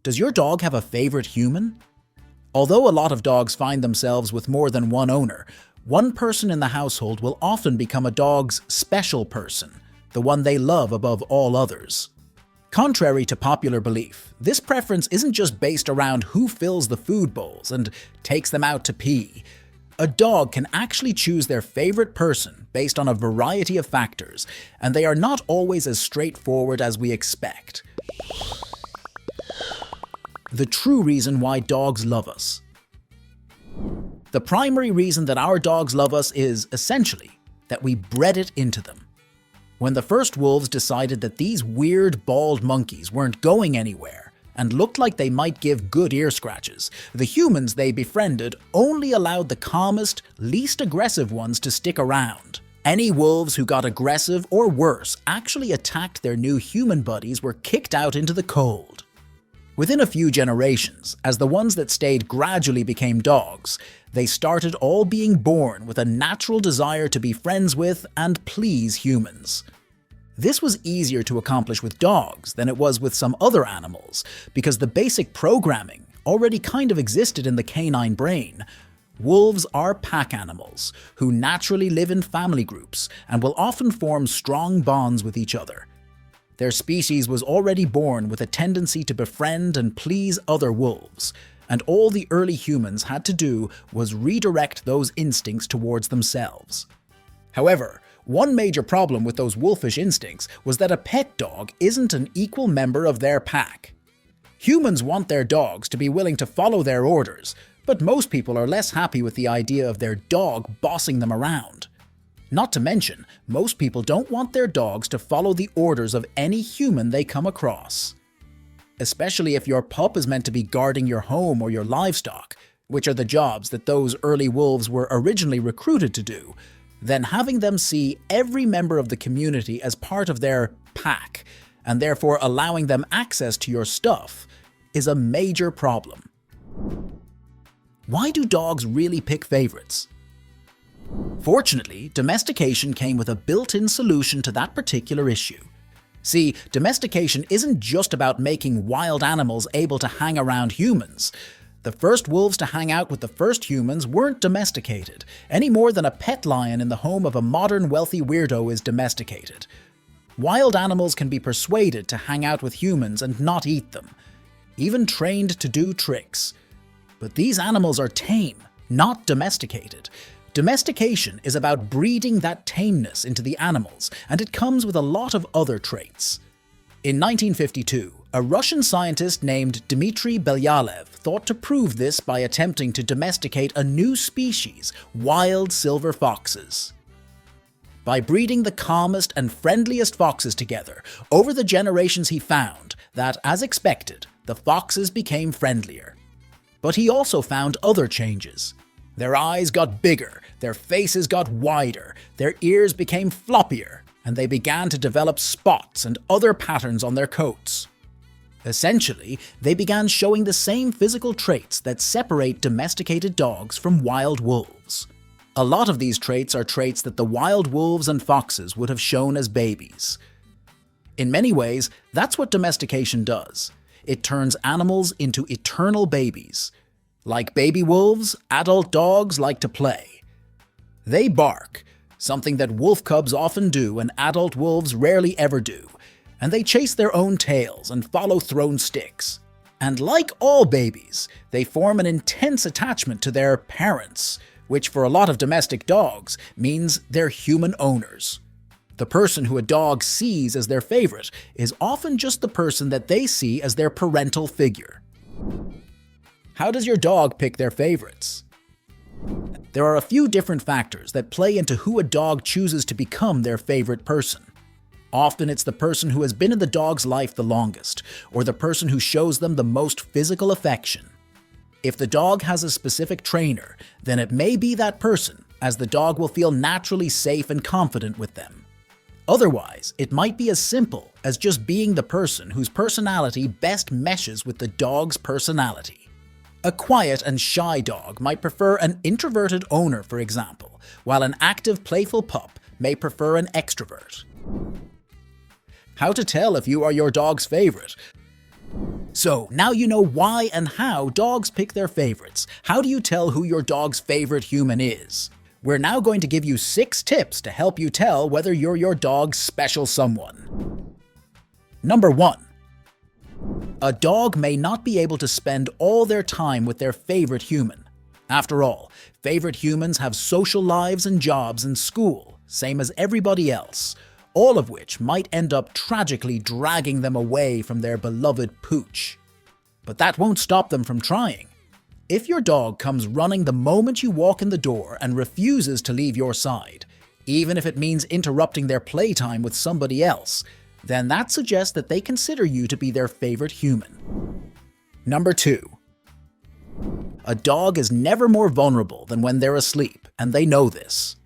Does your dog have a favorite human? Although a lot of dogs find themselves with more than one owner, one person in the household will often become a dog's special person, the one they love above all others. Contrary to popular belief, this preference isn't just based around who fills the food bowls and takes them out to pee. A dog can actually choose their favorite person based on a variety of factors, and they are not always as straightforward as we expect. The true reason why dogs love us. The primary reason that our dogs love us is, essentially, that we bred it into them. When the first wolves decided that these weird bald monkeys weren't going anywhere and looked like they might give good ear scratches, the humans they befriended only allowed the calmest, least aggressive ones to stick around. Any wolves who got aggressive or worse actually attacked their new human buddies were kicked out into the cold. Within a few generations, as the ones that stayed gradually became dogs, they started all being born with a natural desire to be friends with and please humans. This was easier to accomplish with dogs than it was with some other animals, because the basic programming already kind of existed in the canine brain. Wolves are pack animals who naturally live in family groups and will often form strong bonds with each other. Their species was already born with a tendency to befriend and please other wolves, and all the early humans had to do was redirect those instincts towards themselves. However, one major problem with those wolfish instincts was that a pet dog isn't an equal member of their pack. Humans want their dogs to be willing to follow their orders, but most people are less happy with the idea of their dog bossing them around. Not to mention, most people don't want their dogs to follow the orders of any human they come across. Especially if your pup is meant to be guarding your home or your livestock, which are the jobs that those early wolves were originally recruited to do, then having them see every member of the community as part of their pack, and therefore allowing them access to your stuff, is a major problem. Why do dogs really pick favorites? Fortunately, domestication came with a built-in solution to that particular issue. See, domestication isn't just about making wild animals able to hang around humans. The first wolves to hang out with the first humans weren't domesticated, any more than a pet lion in the home of a modern wealthy weirdo is domesticated. Wild animals can be persuaded to hang out with humans and not eat them, even trained to do tricks. But these animals are tame, not domesticated. Domestication is about breeding that tameness into the animals, and it comes with a lot of other traits. In 1952, a Russian scientist named Dmitry Belyalev thought to prove this by attempting to domesticate a new species, wild silver foxes. By breeding the calmest and friendliest foxes together, over the generations he found that, as expected, the foxes became friendlier. But he also found other changes. Their eyes got bigger, their faces got wider, their ears became floppier, and they began to develop spots and other patterns on their coats. Essentially, they began showing the same physical traits that separate domesticated dogs from wild wolves. A lot of these traits are traits that the wild wolves and foxes would have shown as babies. In many ways, that's what domestication does. It turns animals into eternal babies. Like baby wolves, adult dogs like to play. They bark, something that wolf cubs often do and adult wolves rarely ever do, and they chase their own tails and follow thrown sticks. And like all babies, they form an intense attachment to their parents, which for a lot of domestic dogs means they're human owners. The person who a dog sees as their favorite is often just the person that they see as their parental figure. How does your dog pick their favorites? There are a few different factors that play into who a dog chooses to become their favorite person. Often it's the person who has been in the dog's life the longest, or the person who shows them the most physical affection. If the dog has a specific trainer, then it may be that person, as the dog will feel naturally safe and confident with them. Otherwise, it might be as simple as just being the person whose personality best meshes with the dog's personality. A quiet and shy dog might prefer an introverted owner, for example, while an active, playful pup may prefer an extrovert. How to tell if you are your dog's favorite? So now you know why and how dogs pick their favorites. How do you tell who your dog's favorite human is? We're now going to give you 6 tips to help you tell whether you're your dog's special someone. Number 1. A dog may not be able to spend all their time with their favorite human. After all, favorite humans have social lives and jobs and school, same as everybody else, all of which might end up tragically dragging them away from their beloved pooch. But that won't stop them from trying. If your dog comes running the moment you walk in the door and refuses to leave your side, even if it means interrupting their playtime with somebody else, then that suggests that they consider you to be their favorite human. Number 2. A dog is never more vulnerable than when they're asleep, and they know this.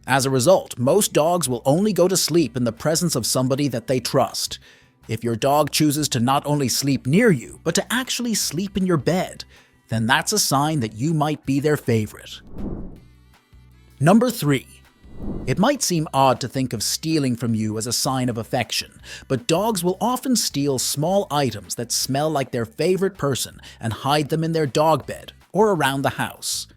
As a result, most dogs will only go to sleep in the presence of somebody that they trust. If your dog chooses to not only sleep near you, but to actually sleep in your bed, then that's a sign that you might be their favorite. Number 3. It might seem odd to think of stealing from you as a sign of affection, but dogs will often steal small items that smell like their favorite person and hide them in their dog bed or around the house.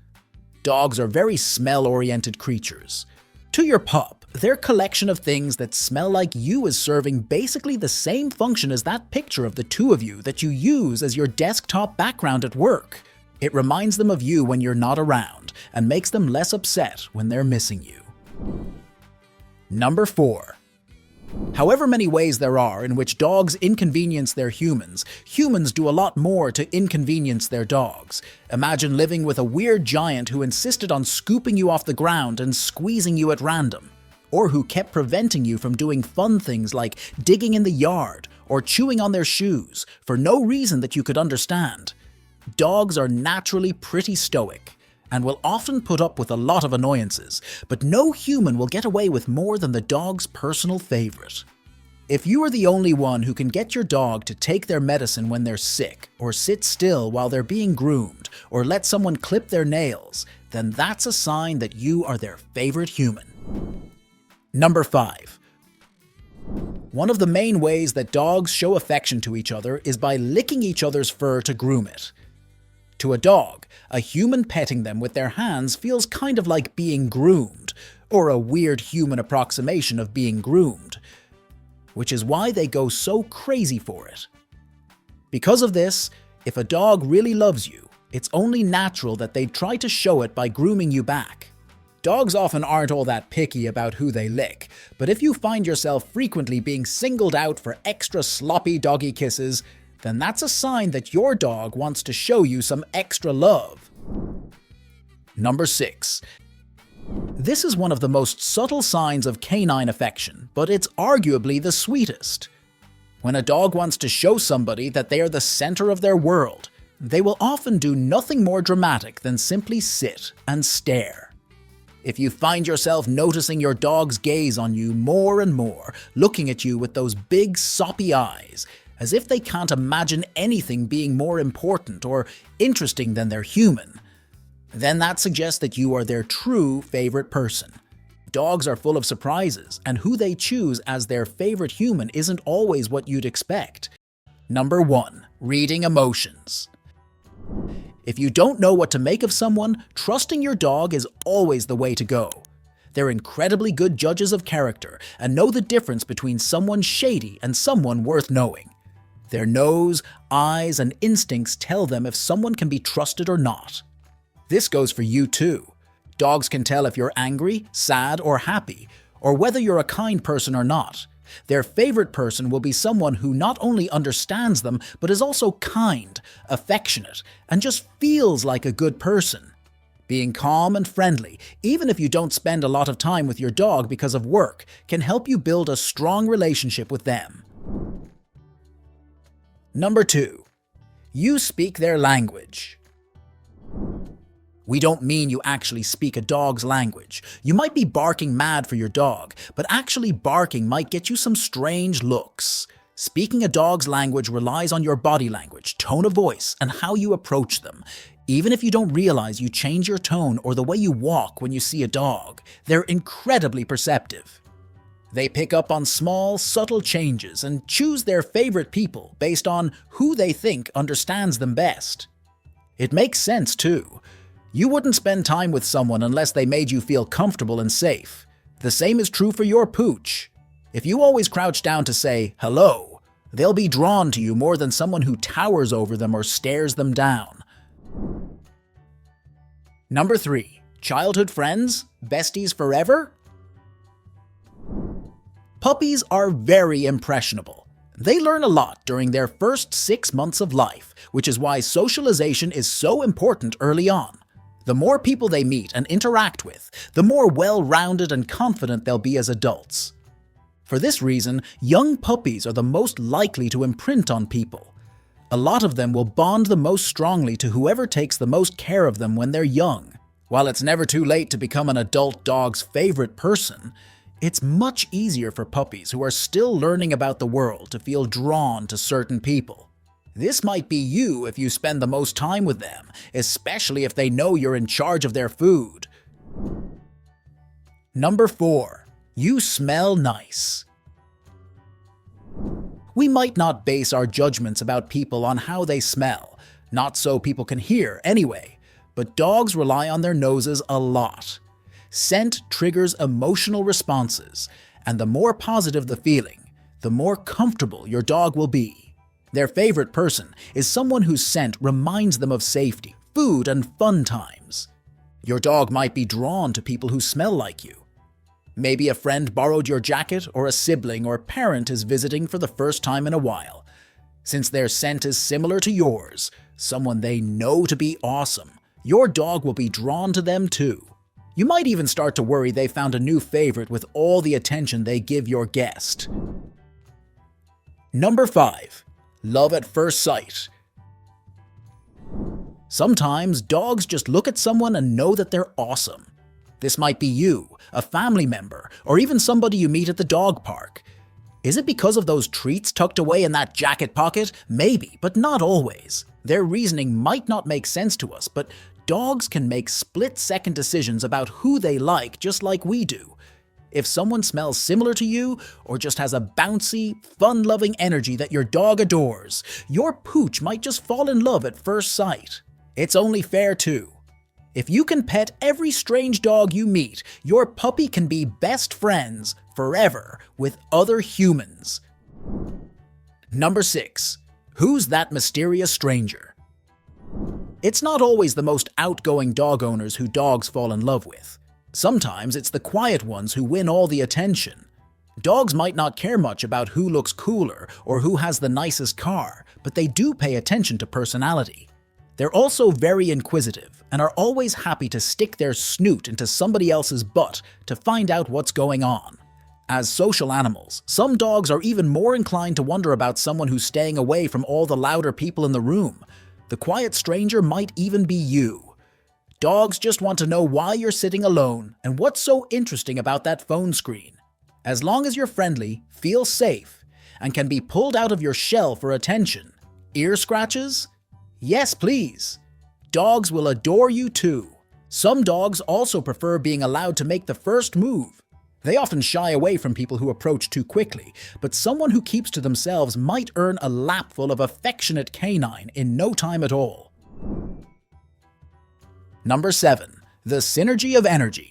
Dogs are very smell-oriented creatures. To your pup, their collection of things that smell like you is serving basically the same function as that picture of the two of you that you use as your desktop background at work. It reminds them of you when you're not around and makes them less upset when they're missing you. Number 4. However many ways there are in which dogs inconvenience their humans, humans do a lot more to inconvenience their dogs. Imagine living with a weird giant who insisted on scooping you off the ground and squeezing you at random, or who kept preventing you from doing fun things like digging in the yard or chewing on their shoes for no reason that you could understand. Dogs are naturally pretty stoic and will often put up with a lot of annoyances, but no human will get away with more than the dog's personal favorite. If you are the only one who can get your dog to take their medicine when they're sick, or sit still while they're being groomed, or let someone clip their nails, then that's a sign that you are their favorite human. Number 5. One of the main ways that dogs show affection to each other is by licking each other's fur to groom it. To a dog, a human petting them with their hands feels kind of like being groomed, or a weird human approximation of being groomed, which is why they go so crazy for it. Because of this, if a dog really loves you, it's only natural that they'd try to show it by grooming you back. Dogs often aren't all that picky about who they lick, but if you find yourself frequently being singled out for extra sloppy doggy kisses, then that's a sign that your dog wants to show you some extra love. Number 6. This is one of the most subtle signs of canine affection, but it's arguably the sweetest. When a dog wants to show somebody that they are the center of their world, they will often do nothing more dramatic than simply sit and stare. If you find yourself noticing your dog's gaze on you more and more, looking at you with those big soppy eyes, as if they can't imagine anything being more important or interesting than their human, then that suggests that you are their true favorite person. Dogs are full of surprises, and who they choose as their favorite human isn't always what you'd expect. Number 1. Reading emotions. If you don't know what to make of someone, trusting your dog is always the way to go. They're incredibly good judges of character and know the difference between someone shady and someone worth knowing. Their nose, eyes, and instincts tell them if someone can be trusted or not. This goes for you too. Dogs can tell if you're angry, sad, or happy, or whether you're a kind person or not. Their favorite person will be someone who not only understands them, but is also kind, affectionate, and just feels like a good person. Being calm and friendly, even if you don't spend a lot of time with your dog because of work, can help you build a strong relationship with them. Number 2. You speak their language. We don't mean you actually speak a dog's language. You might be barking mad for your dog, but actually barking might get you some strange looks. Speaking a dog's language relies on your body language, tone of voice, and how you approach them. Even if you don't realize you change your tone or the way you walk when you see a dog, they're incredibly perceptive. They pick up on small, subtle changes and choose their favorite people based on who they think understands them best. It makes sense, too. You wouldn't spend time with someone unless they made you feel comfortable and safe. The same is true for your pooch. If you always crouch down to say hello, they'll be drawn to you more than someone who towers over them or stares them down. Number 3. Childhood friends? Besties forever? Puppies are very impressionable. They learn a lot during their first 6 months of life, which is why socialization is so important early on. The more people they meet and interact with, the more well-rounded and confident they'll be as adults. For this reason, young puppies are the most likely to imprint on people. A lot of them will bond the most strongly to whoever takes the most care of them when they're young. While it's never too late to become an adult dog's favorite person, it's much easier for puppies who are still learning about the world to feel drawn to certain people. This might be you if you spend the most time with them, especially if they know you're in charge of their food. Number 4. You smell nice. We might not base our judgments about people on how they smell, not so people can hear anyway, but dogs rely on their noses a lot. Scent triggers emotional responses, and the more positive the feeling, the more comfortable your dog will be. Their favorite person is someone whose scent reminds them of safety, food, and fun times. Your dog might be drawn to people who smell like you. Maybe a friend borrowed your jacket, or a sibling or parent is visiting for the first time in a while. Since their scent is similar to yours, someone they know to be awesome, your dog will be drawn to them too. You might even start to worry they found a new favorite with all the attention they give your guest. Number 5. Love at first sight. Sometimes dogs just look at someone and know that they're awesome. This might be you, a family member, or even somebody you meet at the dog park. Is it because of those treats tucked away in that jacket pocket? Maybe, but not always. Their reasoning might not make sense to us, but dogs can make split-second decisions about who they like just like we do. If someone smells similar to you, or just has a bouncy, fun-loving energy that your dog adores, your pooch might just fall in love at first sight. It's only fair too. If you can pet every strange dog you meet, your puppy can be best friends forever with other humans. Number 6. Who's that mysterious stranger? It's not always the most outgoing dog owners who dogs fall in love with. Sometimes it's the quiet ones who win all the attention. Dogs might not care much about who looks cooler or who has the nicest car, but they do pay attention to personality. They're also very inquisitive and are always happy to stick their snoot into somebody else's butt to find out what's going on. As social animals, some dogs are even more inclined to wonder about someone who's staying away from all the louder people in the room. The quiet stranger might even be you. Dogs just want to know why you're sitting alone and what's so interesting about that phone screen. As long as you're friendly, feel safe, and can be pulled out of your shell for attention. Ear scratches? Yes, please. Dogs will adore you too. Some dogs also prefer being allowed to make the first move. They often shy away from people who approach too quickly, but someone who keeps to themselves might earn a lapful of affectionate canine in no time at all. Number 7. The synergy of energy.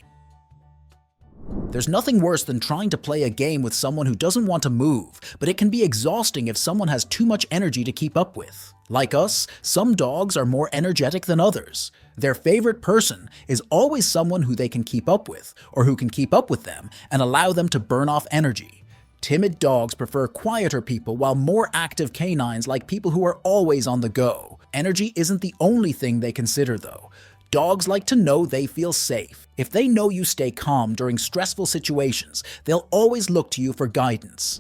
There's nothing worse than trying to play a game with someone who doesn't want to move, but it can be exhausting if someone has too much energy to keep up with. Like us, some dogs are more energetic than others. Their favorite person is always someone who they can keep up with, or who can keep up with them and allow them to burn off energy. Timid dogs prefer quieter people, while more active canines like people who are always on the go. Energy isn't the only thing they consider though. Dogs like to know they feel safe. If they know you stay calm during stressful situations, they'll always look to you for guidance.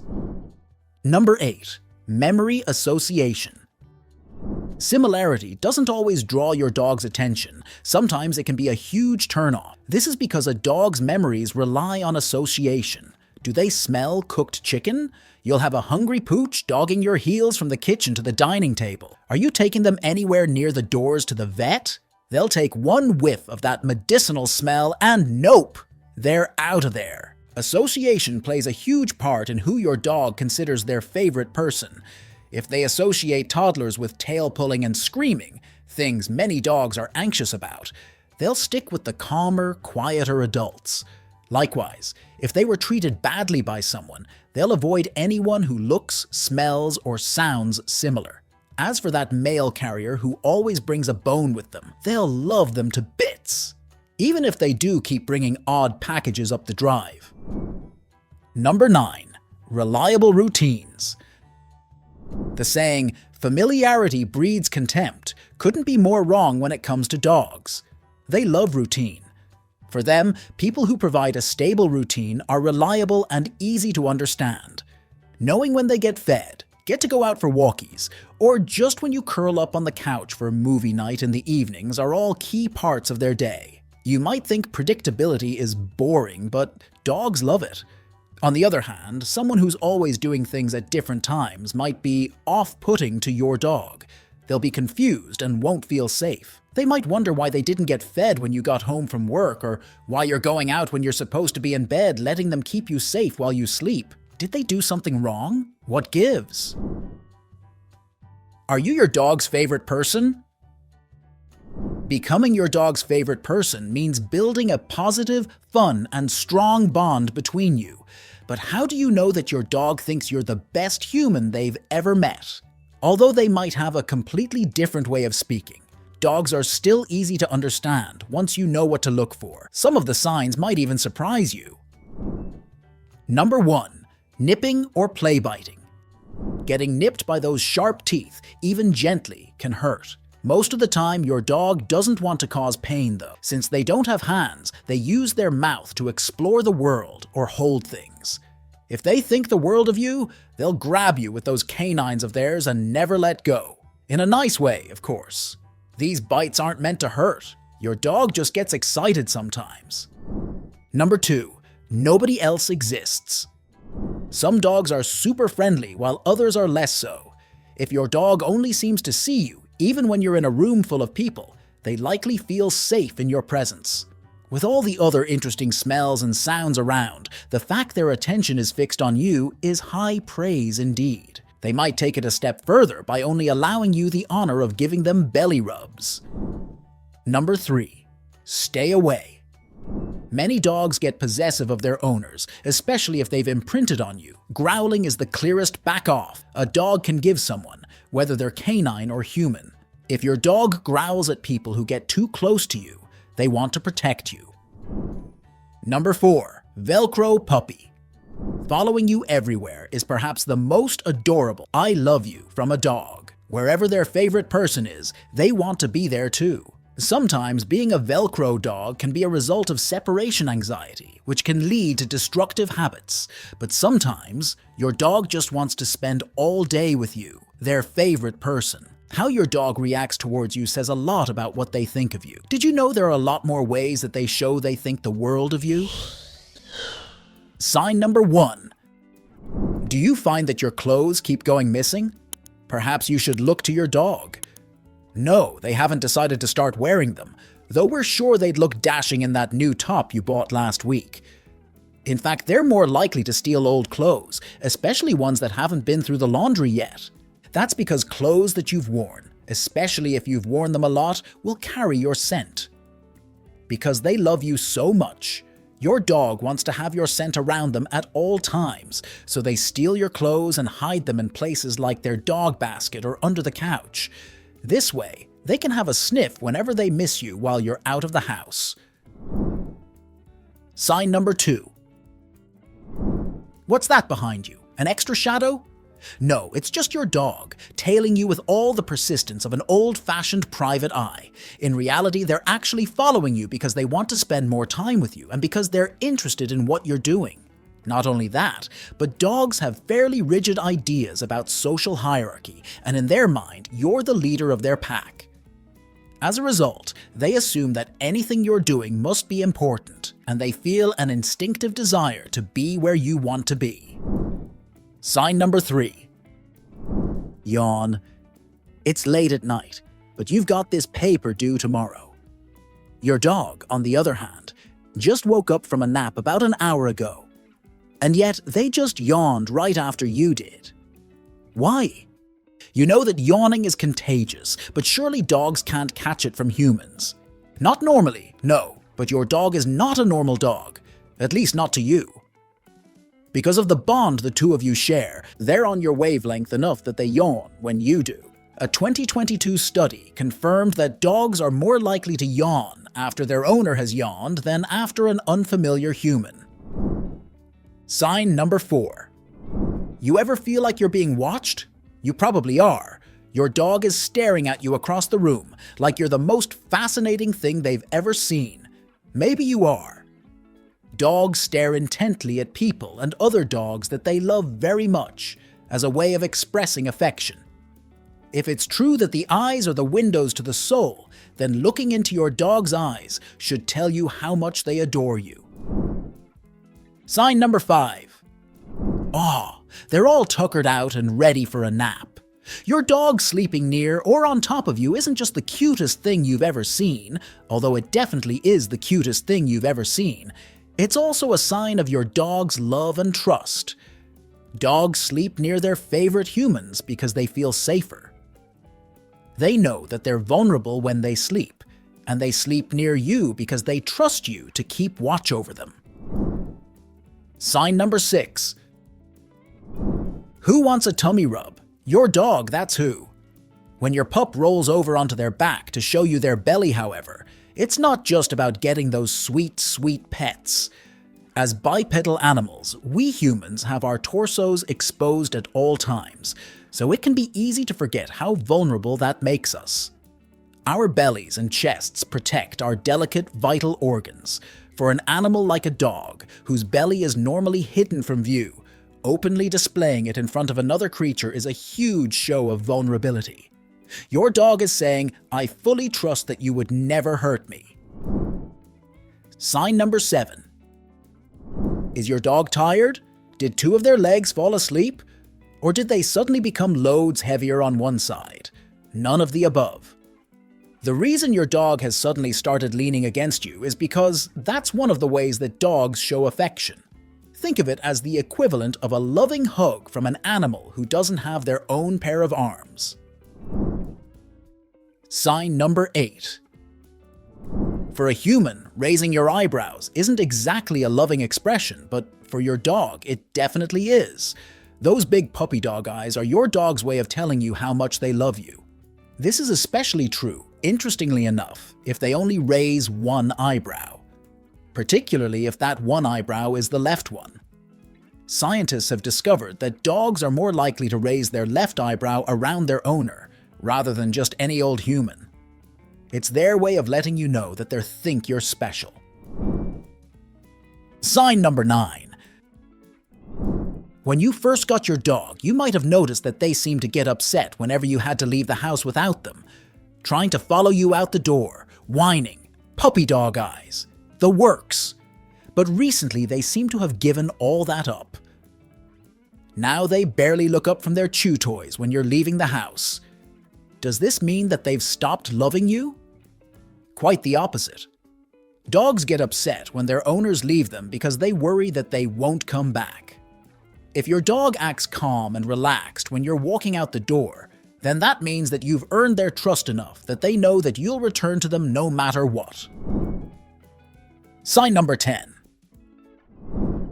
Number 8. Memory association. Similarity doesn't always draw your dog's attention. Sometimes it can be a huge turnoff. This is because a dog's memories rely on association. Do they smell cooked chicken? You'll have a hungry pooch dogging your heels from the kitchen to the dining table. Are you taking them anywhere near the doors to the vet? They'll take one whiff of that medicinal smell and nope, they're out of there. Association plays a huge part in who your dog considers their favorite person. If they associate toddlers with tail pulling and screaming, things many dogs are anxious about, they'll stick with the calmer, quieter adults. Likewise, if they were treated badly by someone, they'll avoid anyone who looks, smells, or sounds similar. As for that mail carrier who always brings a bone with them, they'll love them to bits, even if they do keep bringing odd packages up the drive. Number 9. Reliable routines. The saying, "familiarity breeds contempt," couldn't be more wrong when it comes to dogs. They love routine. For them, people who provide a stable routine are reliable and easy to understand. Knowing when they get fed, get to go out for walkies, or just when you curl up on the couch for movie night in the evenings are all key parts of their day. You might think predictability is boring, but dogs love it. On the other hand, someone who's always doing things at different times might be off-putting to your dog. They'll be confused and won't feel safe. They might wonder why they didn't get fed when you got home from work, or why you're going out when you're supposed to be in bed, letting them keep you safe while you sleep. Did they do something wrong? What gives? Are you your dog's favorite person? Becoming your dog's favorite person means building a positive, fun, and strong bond between you. But how do you know that your dog thinks you're the best human they've ever met? Although they might have a completely different way of speaking, dogs are still easy to understand once you know what to look for. Some of the signs might even surprise you. Number 1. Nipping or play biting. Getting nipped by those sharp teeth, even gently, can hurt. Most of the time, your dog doesn't want to cause pain though. Since they don't have hands, they use their mouth to explore the world or hold things. If they think the world of you, they'll grab you with those canines of theirs and never let go. In a nice way, of course. These bites aren't meant to hurt. Your dog just gets excited sometimes. Number 2. Nobody else exists. Some dogs are super friendly while others are less so. If your dog only seems to see you, even when you're in a room full of people, they likely feel safe in your presence. With all the other interesting smells and sounds around, the fact their attention is fixed on you is high praise indeed. They might take it a step further by only allowing you the honor of giving them belly rubs. Number 3. Stay away. Many dogs get possessive of their owners, especially if they've imprinted on you. Growling is the clearest back off a dog can give someone, whether they're canine or human. If your dog growls at people who get too close to you, they want to protect you. Number 4. Velcro puppy. Following you everywhere is perhaps the most adorable "I love you" from a dog. Wherever their favorite person is, they want to be there too. Sometimes being a Velcro dog can be a result of separation anxiety, which can lead to destructive habits. But sometimes, your dog just wants to spend all day with you, their favorite person. How your dog reacts towards you says a lot about what they think of you. Did you know there are a lot more ways that they show they think the world of you? Sign number 1. Do you find that your clothes keep going missing? Perhaps you should look to your dog. No, they haven't decided to start wearing them, though we're sure they'd look dashing in that new top you bought last week. In fact, they're more likely to steal old clothes, especially ones that haven't been through the laundry yet. That's because clothes that you've worn, especially if you've worn them a lot, will carry your scent. Because they love you so much, your dog wants to have your scent around them at all times, so they steal your clothes and hide them in places like their dog basket or under the couch. This way, they can have a sniff whenever they miss you while you're out of the house. Sign number 2. What's that behind you? An extra shadow? No, it's just your dog, tailing you with all the persistence of an old-fashioned private eye. In reality, they're actually following you because they want to spend more time with you and because they're interested in what you're doing. Not only that, but dogs have fairly rigid ideas about social hierarchy, and in their mind, you're the leader of their pack. As a result, they assume that anything you're doing must be important, and they feel an instinctive desire to be where you want to be. Sign number 3. Yawn. It's late at night, but you've got this paper due tomorrow. Your dog, on the other hand, just woke up from a nap about an hour ago. And yet they just yawned right after you did. Why? You know that yawning is contagious, but surely dogs can't catch it from humans. Not normally, no, but your dog is not a normal dog, at least not to you. Because of the bond the two of you share, they're on your wavelength enough that they yawn when you do. A 2022 study confirmed that dogs are more likely to yawn after their owner has yawned than after an unfamiliar human. Sign number 4. You ever feel like you're being watched? You probably are. Your dog is staring at you across the room like you're the most fascinating thing they've ever seen. Maybe you are. Dogs stare intently at people and other dogs that they love very much as a way of expressing affection. If it's true that the eyes are the windows to the soul, then looking into your dog's eyes should tell you how much they adore you. Sign number 5. They're all tuckered out and ready for a nap. Your dog sleeping near or on top of you isn't just the cutest thing you've ever seen, although it definitely is the cutest thing you've ever seen. It's also a sign of your dog's love and trust. Dogs sleep near their favorite humans because they feel safer. They know that they're vulnerable when they sleep, and they sleep near you because they trust you to keep watch over them. Sign number 6. Who wants a tummy rub? Your dog, that's who. When your pup rolls over onto their back to show you their belly, however, it's not just about getting those sweet, sweet pets. As bipedal animals, we humans have our torsos exposed at all times, so it can be easy to forget how vulnerable that makes us. Our bellies and chests protect our delicate, vital organs. For an animal like a dog, whose belly is normally hidden from view, openly displaying it in front of another creature is a huge show of vulnerability. Your dog is saying, "I fully trust that you would never hurt me." Sign number 7. Is your dog tired? Did 2 of their legs fall asleep? Or did they suddenly become loads heavier on one side? None of the above. The reason your dog has suddenly started leaning against you is because that's one of the ways that dogs show affection. Think of it as the equivalent of a loving hug from an animal who doesn't have their own pair of arms. Sign number 8. For a human, raising your eyebrows isn't exactly a loving expression, but for your dog, it definitely is. Those big puppy dog eyes are your dog's way of telling you how much they love you. This is especially true, interestingly enough, if they only raise one eyebrow, particularly if that one eyebrow is the left one. Scientists have discovered that dogs are more likely to raise their left eyebrow around their owner, rather than just any old human. It's their way of letting you know that they think you're special. Sign number 9. When you first got your dog, you might have noticed that they seemed to get upset whenever you had to leave the house without them, trying to follow you out the door, whining, puppy dog eyes, the works. But recently they seem to have given all that up. Now they barely look up from their chew toys when you're leaving the house. Does this mean that they've stopped loving you? Quite the opposite. Dogs get upset when their owners leave them because they worry that they won't come back. If your dog acts calm and relaxed when you're walking out the door, then that means that you've earned their trust enough that they know that you'll return to them no matter what. Sign number 10.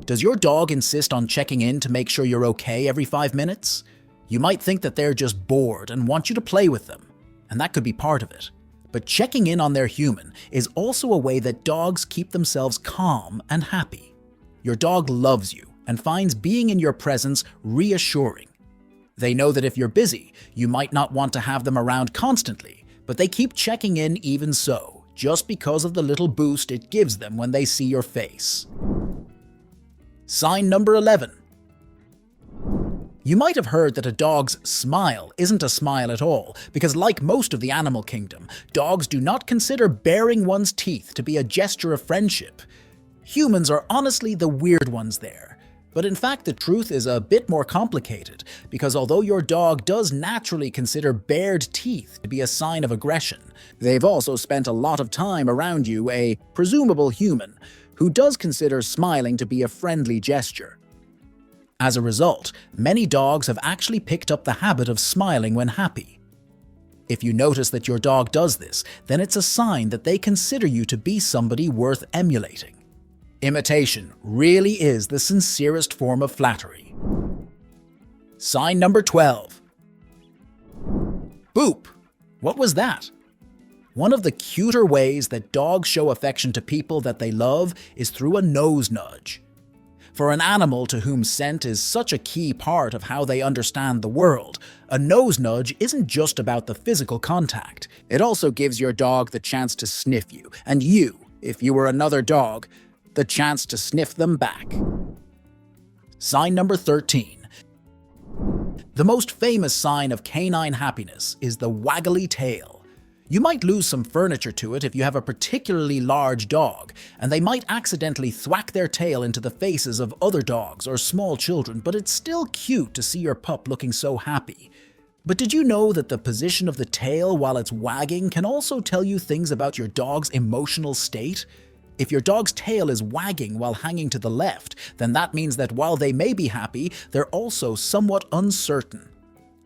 Does your dog insist on checking in to make sure you're okay every 5 minutes? You might think that they're just bored and want you to play with them, and that could be part of it. But checking in on their human is also a way that dogs keep themselves calm and happy. Your dog loves you and finds being in your presence reassuring. They know that if you're busy, you might not want to have them around constantly, but they keep checking in even so, just because of the little boost it gives them when they see your face. Sign number 11. You might have heard that a dog's smile isn't a smile at all, because like most of the animal kingdom, dogs do not consider baring one's teeth to be a gesture of friendship. Humans are honestly the weird ones there. But in fact, the truth is a bit more complicated, because although your dog does naturally consider bared teeth to be a sign of aggression, they've also spent a lot of time around you, a presumable human, who does consider smiling to be a friendly gesture. As a result, many dogs have actually picked up the habit of smiling when happy. If you notice that your dog does this, then it's a sign that they consider you to be somebody worth emulating. Imitation really is the sincerest form of flattery. Sign number 12. Boop! What was that? One of the cuter ways that dogs show affection to people that they love is through a nose nudge. For an animal to whom scent is such a key part of how they understand the world, a nose nudge isn't just about the physical contact. It also gives your dog the chance to sniff you, and you, if you were another dog, the chance to sniff them back. Sign number 13. The most famous sign of canine happiness is the waggly tail. You might lose some furniture to it if you have a particularly large dog, and they might accidentally thwack their tail into the faces of other dogs or small children, but it's still cute to see your pup looking so happy. But did you know that the position of the tail while it's wagging can also tell you things about your dog's emotional state? If your dog's tail is wagging while hanging to the left, then that means that while they may be happy, they're also somewhat uncertain.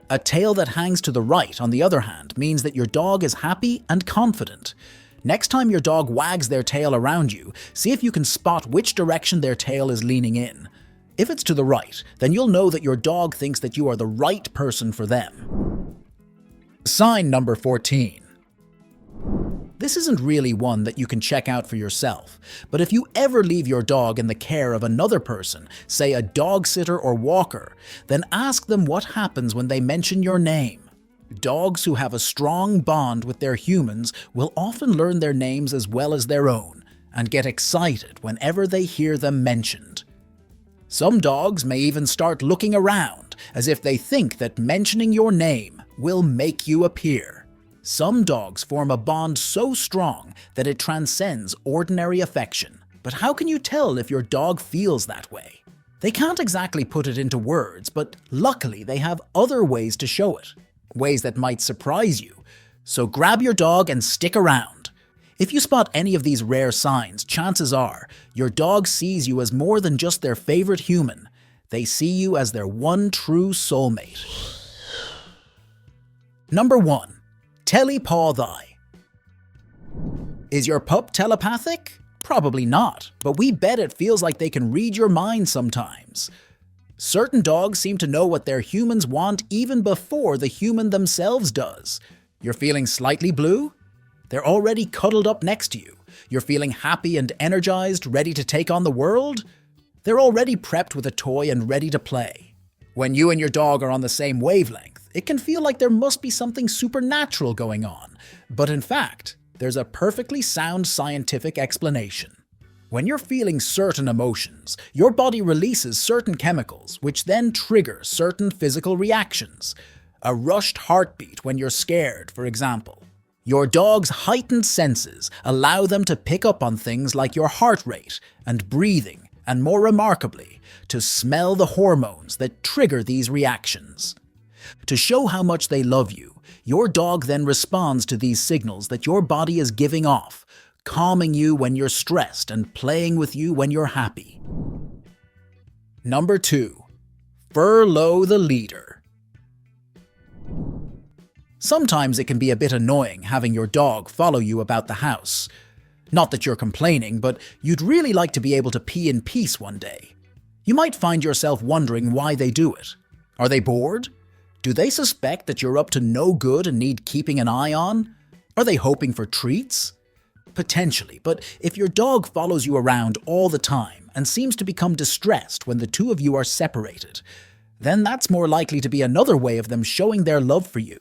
A tail that hangs to the right, on the other hand, means that your dog is happy and confident. Next time your dog wags their tail around you, see if you can spot which direction their tail is leaning in. If it's to the right, then you'll know that your dog thinks that you are the right person for them. Sign number 14. This isn't really one that you can check out for yourself, but if you ever leave your dog in the care of another person, say a dog sitter or walker, then ask them what happens when they mention your name. Dogs who have a strong bond with their humans will often learn their names as well as their own, and get excited whenever they hear them mentioned. Some dogs may even start looking around, as if they think that mentioning your name will make you appear. Some dogs form a bond so strong that it transcends ordinary affection. But how can you tell if your dog feels that way? They can't exactly put it into words, but luckily they have other ways to show it. Ways that might surprise you. So grab your dog and stick around. If you spot any of these rare signs, chances are your dog sees you as more than just their favorite human. They see you as their one true soulmate. Number 1. Telepaw thy. Is your pup telepathic? Probably not, but we bet it feels like they can read your mind sometimes. Certain dogs seem to know what their humans want even before the human themselves does. You're feeling slightly blue? They're already cuddled up next to you. You're feeling happy and energized, ready to take on the world? They're already prepped with a toy and ready to play. When you and your dog are on the same wavelength, it can feel like there must be something supernatural going on, but in fact, there's a perfectly sound scientific explanation. When you're feeling certain emotions, your body releases certain chemicals, which then trigger certain physical reactions. A rushed heartbeat when you're scared, for example. Your dog's heightened senses allow them to pick up on things like your heart rate and breathing, and more remarkably, to smell the hormones that trigger these reactions. To show how much they love you, your dog then responds to these signals that your body is giving off, calming you when you're stressed and playing with you when you're happy. Number 2. Furlough the leader. Sometimes it can be a bit annoying having your dog follow you about the house. Not that you're complaining, but you'd really like to be able to pee in peace one day. You might find yourself wondering why they do it. Are they bored? Do they suspect that you're up to no good and need keeping an eye on? Are they hoping for treats? Potentially, but if your dog follows you around all the time and seems to become distressed when the two of you are separated, then that's more likely to be another way of them showing their love for you.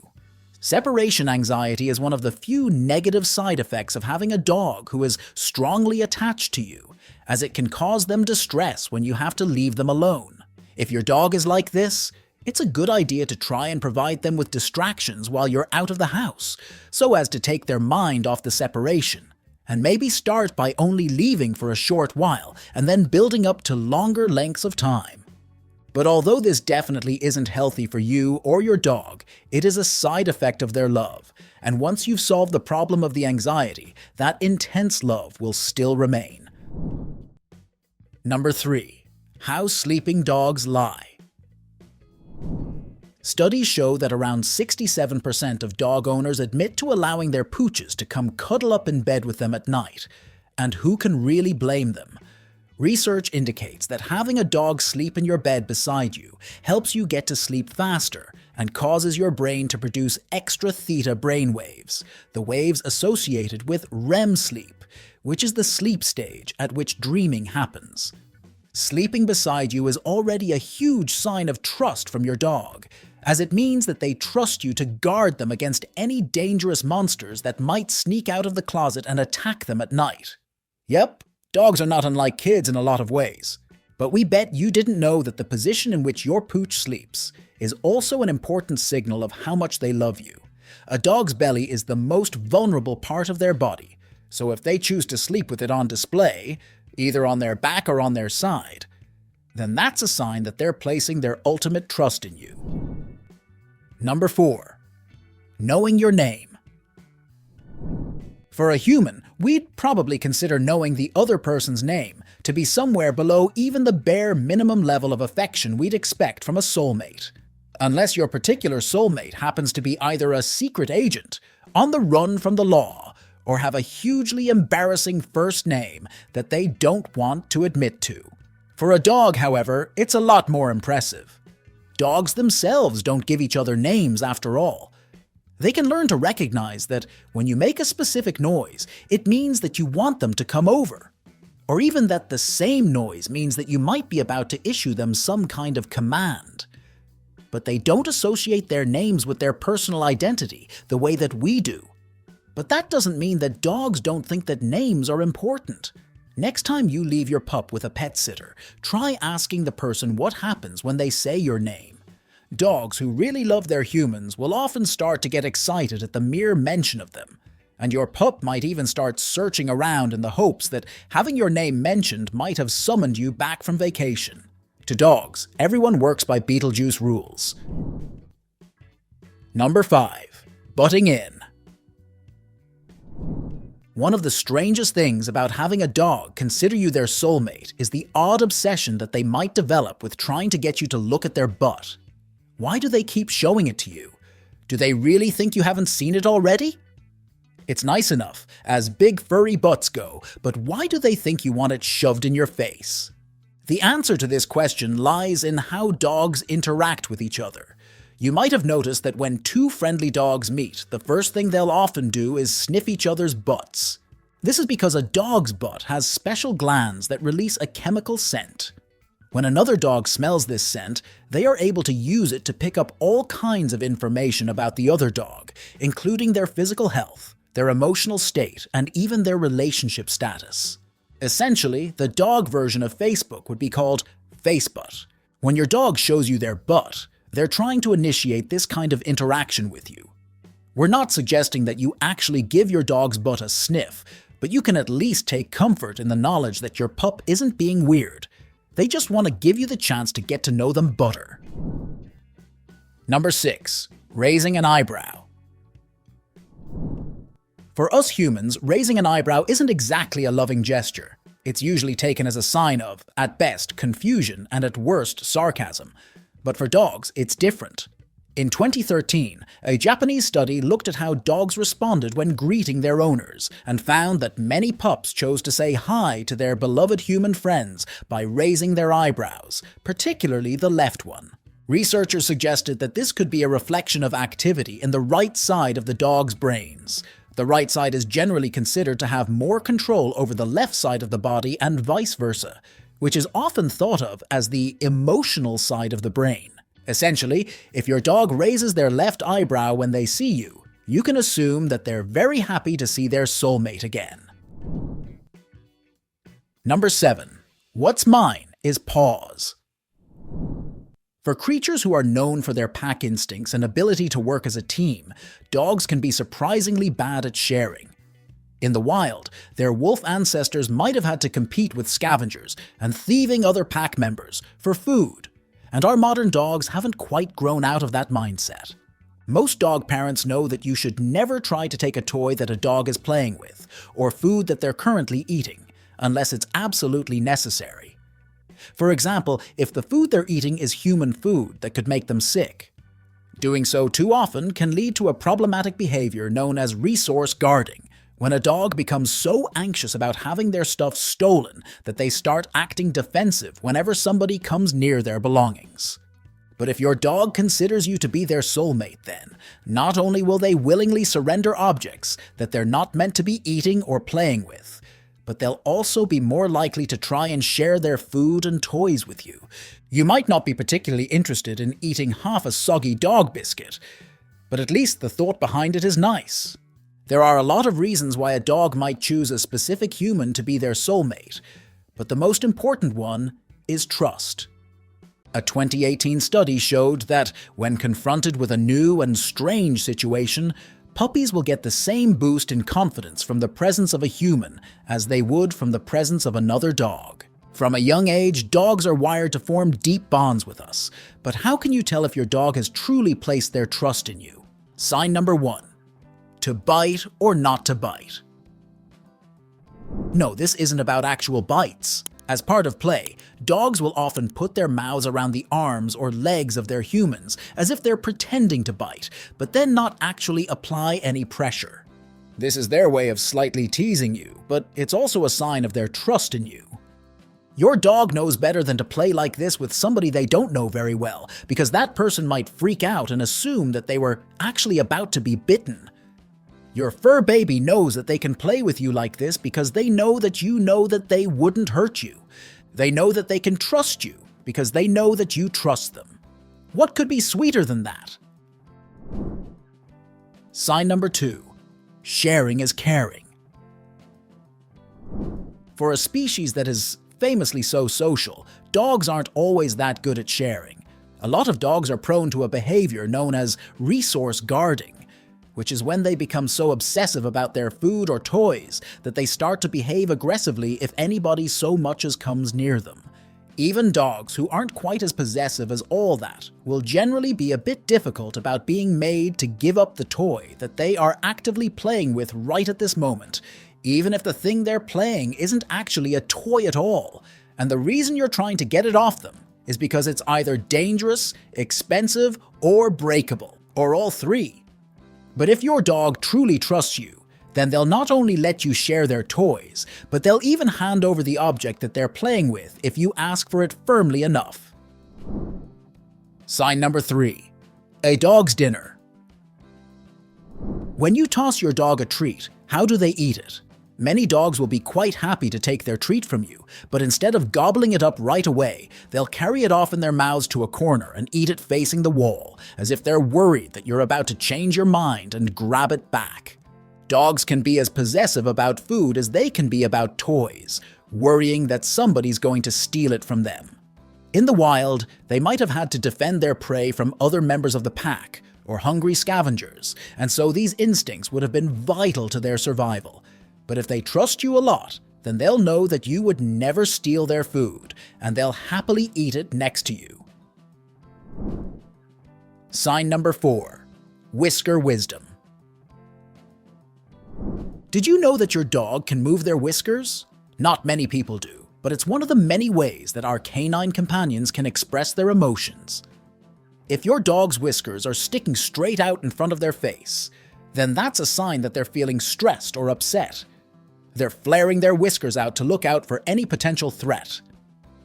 Separation anxiety is one of the few negative side effects of having a dog who is strongly attached to you, as it can cause them distress when you have to leave them alone. If your dog is like this, it's a good idea to try and provide them with distractions while you're out of the house, so as to take their mind off the separation, and maybe start by only leaving for a short while and then building up to longer lengths of time. But although this definitely isn't healthy for you or your dog, it is a side effect of their love, and once you've solved the problem of the anxiety, that intense love will still remain. Number 3. How sleeping dogs lie. Studies show that around 67% of dog owners admit to allowing their pooches to come cuddle up in bed with them at night. And who can really blame them? Research indicates that having a dog sleep in your bed beside you helps you get to sleep faster and causes your brain to produce extra theta brainwaves, the waves associated with REM sleep, which is the sleep stage at which dreaming happens. Sleeping beside you is already a huge sign of trust from your dog, as it means that they trust you to guard them against any dangerous monsters that might sneak out of the closet and attack them at night. Yep, dogs are not unlike kids in a lot of ways, but we bet you didn't know that the position in which your pooch sleeps is also an important signal of how much they love you. A dog's belly is the most vulnerable part of their body, so if they choose to sleep with it on display, either on their back or on their side, then that's a sign that they're placing their ultimate trust in you. Number 4. Knowing your name. For a human, we'd probably consider knowing the other person's name to be somewhere below even the bare minimum level of affection we'd expect from a soulmate. Unless your particular soulmate happens to be either a secret agent, on the run from the law, or have a hugely embarrassing first name that they don't want to admit to. For a dog, however, it's a lot more impressive. Dogs themselves don't give each other names after all. They can learn to recognize that when you make a specific noise, it means that you want them to come over. Or even that the same noise means that you might be about to issue them some kind of command. But they don't associate their names with their personal identity the way that we do. But that doesn't mean that dogs don't think that names are important. Next time you leave your pup with a pet sitter, try asking the person what happens when they say your name. Dogs who really love their humans will often start to get excited at the mere mention of them, and your pup might even start searching around in the hopes that having your name mentioned might have summoned you back from vacation. To dogs, everyone works by Beetlejuice rules. Number 5. Butting in. One of the strangest things about having a dog consider you their soulmate is the odd obsession that they might develop with trying to get you to look at their butt. Why do they keep showing it to you? Do they really think you haven't seen it already? It's nice enough, as big furry butts go, but why do they think you want it shoved in your face? The answer to this question lies in how dogs interact with each other. You might have noticed that when two friendly dogs meet, the first thing they'll often do is sniff each other's butts. This is because a dog's butt has special glands that release a chemical scent. When another dog smells this scent, they are able to use it to pick up all kinds of information about the other dog, including their physical health, their emotional state, and even their relationship status. Essentially, the dog version of Facebook would be called FaceButt. When your dog shows you their butt, they're trying to initiate this kind of interaction with you. We're not suggesting that you actually give your dog's butt a sniff, but you can at least take comfort in the knowledge that your pup isn't being weird. They just want to give you the chance to get to know them better. Number 6. Raising an eyebrow. For us humans, raising an eyebrow isn't exactly a loving gesture. It's usually taken as a sign of, at best, confusion and at worst, sarcasm. But for dogs, it's different. In 2013, a Japanese study looked at how dogs responded when greeting their owners and found that many pups chose to say hi to their beloved human friends by raising their eyebrows, particularly the left one. Researchers suggested that this could be a reflection of activity in the right side of the dog's brains. The right side is generally considered to have more control over the left side of the body and vice versa, which is often thought of as the emotional side of the brain. Essentially, if your dog raises their left eyebrow when they see you, you can assume that they're very happy to see their soulmate again. Number 7. What's mine is paws. For creatures who are known for their pack instincts and ability to work as a team, dogs can be surprisingly bad at sharing. In the wild, their wolf ancestors might have had to compete with scavengers and thieving other pack members for food, and our modern dogs haven't quite grown out of that mindset. Most dog parents know that you should never try to take a toy that a dog is playing with, or food that they're currently eating, unless it's absolutely necessary. For example, if the food they're eating is human food that could make them sick. Doing so too often can lead to a problematic behavior known as resource guarding, when a dog becomes so anxious about having their stuff stolen that they start acting defensive whenever somebody comes near their belongings. But if your dog considers you to be their soulmate, then not only will they willingly surrender objects that they're not meant to be eating or playing with, but they'll also be more likely to try and share their food and toys with you. You might not be particularly interested in eating half a soggy dog biscuit, but at least the thought behind it is nice. There are a lot of reasons why a dog might choose a specific human to be their soulmate, but the most important one is trust. A 2018 study showed that when confronted with a new and strange situation, puppies will get the same boost in confidence from the presence of a human as they would from the presence of another dog. From a young age, dogs are wired to form deep bonds with us. But how can you tell if your dog has truly placed their trust in you? Sign number 1. To bite or not to bite. No, this isn't about actual bites. As part of play, dogs will often put their mouths around the arms or legs of their humans as if they're pretending to bite, but then not actually apply any pressure. This is their way of slightly teasing you, but it's also a sign of their trust in you. Your dog knows better than to play like this with somebody they don't know very well, because that person might freak out and assume that they were actually about to be bitten. Your fur baby knows that they can play with you like this because they know that you know that they wouldn't hurt you. They know that they can trust you because they know that you trust them. What could be sweeter than that? Sign number 2. Sharing is caring. For a species that is famously so social, dogs aren't always that good at sharing. A lot of dogs are prone to a behavior known as resource guarding, which is when they become so obsessive about their food or toys that they start to behave aggressively if anybody so much as comes near them. Even dogs who aren't quite as possessive as all that will generally be a bit difficult about being made to give up the toy that they are actively playing with right at this moment, even if the thing they're playing isn't actually a toy at all, and the reason you're trying to get it off them is because it's either dangerous, expensive, or breakable, or all three. But if your dog truly trusts you, then they'll not only let you share their toys, but they'll even hand over the object that they're playing with if you ask for it firmly enough. Sign number 3. A dog's dinner. When you toss your dog a treat, how do they eat it? Many dogs will be quite happy to take their treat from you, but instead of gobbling it up right away, they'll carry it off in their mouths to a corner and eat it facing the wall, as if they're worried that you're about to change your mind and grab it back. Dogs can be as possessive about food as they can be about toys, worrying that somebody's going to steal it from them. In the wild, they might have had to defend their prey from other members of the pack or hungry scavengers, and so these instincts would have been vital to their survival. But if they trust you a lot, then they'll know that you would never steal their food, and they'll happily eat it next to you. Sign number 4. Whisker wisdom. Did you know that your dog can move their whiskers? Not many people do, but it's one of the many ways that our canine companions can express their emotions. If your dog's whiskers are sticking straight out in front of their face, then that's a sign that they're feeling stressed or upset. They're flaring their whiskers out to look out for any potential threat.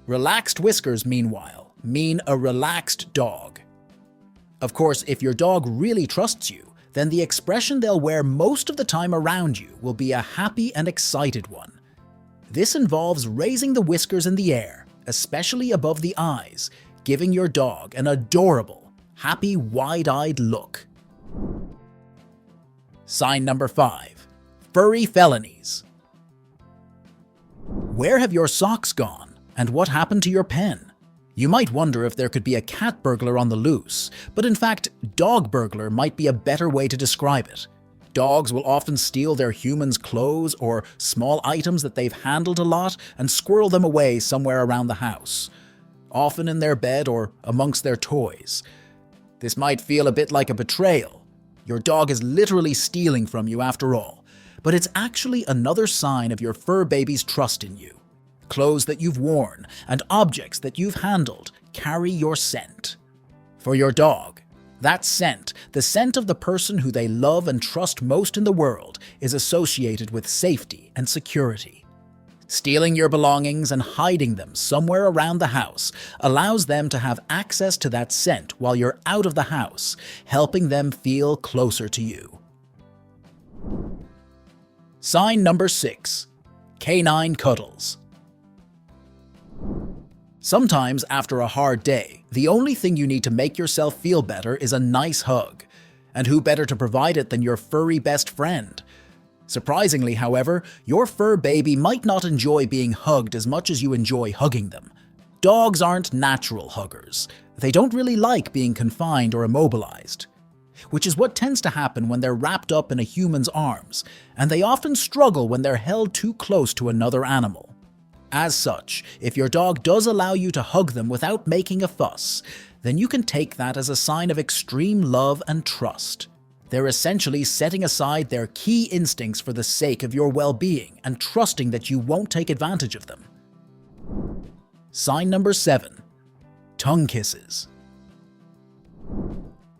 Relaxed whiskers, meanwhile, mean a relaxed dog. Of course, if your dog really trusts you, then the expression they'll wear most of the time around you will be a happy and excited one. This involves raising the whiskers in the air, especially above the eyes, giving your dog an adorable, happy, wide-eyed look. Sign number 5. Furry felonies. Where have your socks gone, and what happened to your pen? You might wonder if there could be a cat burglar on the loose, but in fact, dog burglar might be a better way to describe it. Dogs will often steal their humans' clothes or small items that they've handled a lot and squirrel them away somewhere around the house, often in their bed or amongst their toys. This might feel a bit like a betrayal. Your dog is literally stealing from you after all, but it's actually another sign of your fur baby's trust in you. clothes that you've worn, and objects that you've handled carry your scent. For your dog, that scent, the scent of the person who they love and trust most in the world, is associated with safety and security. Stealing your belongings and hiding them somewhere around the house allows them to have access to that scent while you're out of the house, helping them feel closer to you. Sign number 6. Canine cuddles. Sometimes after a hard day, the only thing you need to make yourself feel better is a nice hug. And who better to provide it than your furry best friend? Surprisingly, however, your fur baby might not enjoy being hugged as much as you enjoy hugging them. Dogs aren't natural huggers. They don't really like being confined or immobilized, which is what tends to happen when they're wrapped up in a human's arms, and they often struggle when they're held too close to another animal. As such, if your dog does allow you to hug them without making a fuss, then you can take that as a sign of extreme love and trust. They're essentially setting aside their key instincts for the sake of your well-being and trusting that you won't take advantage of them. Sign number 7. Tongue kisses.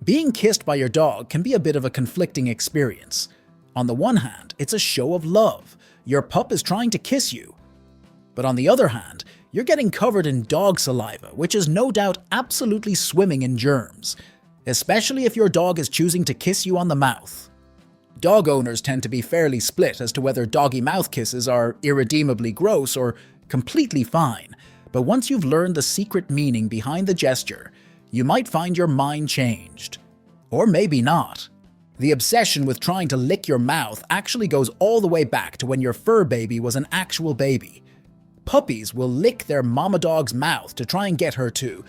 Being kissed by your dog can be a bit of a conflicting experience. On the one hand, it's a show of love. Your pup is trying to kiss you. But on the other hand, you're getting covered in dog saliva, which is no doubt absolutely swimming in germs, especially if your dog is choosing to kiss you on the mouth. Dog owners tend to be fairly split as to whether doggy mouth kisses are irredeemably gross or completely fine, but once you've learned the secret meaning behind the gesture, you might find your mind changed. Or maybe not. The obsession with trying to lick your mouth actually goes all the way back to when your fur baby was an actual baby. Puppies will lick their mama dog's mouth to try and get her to.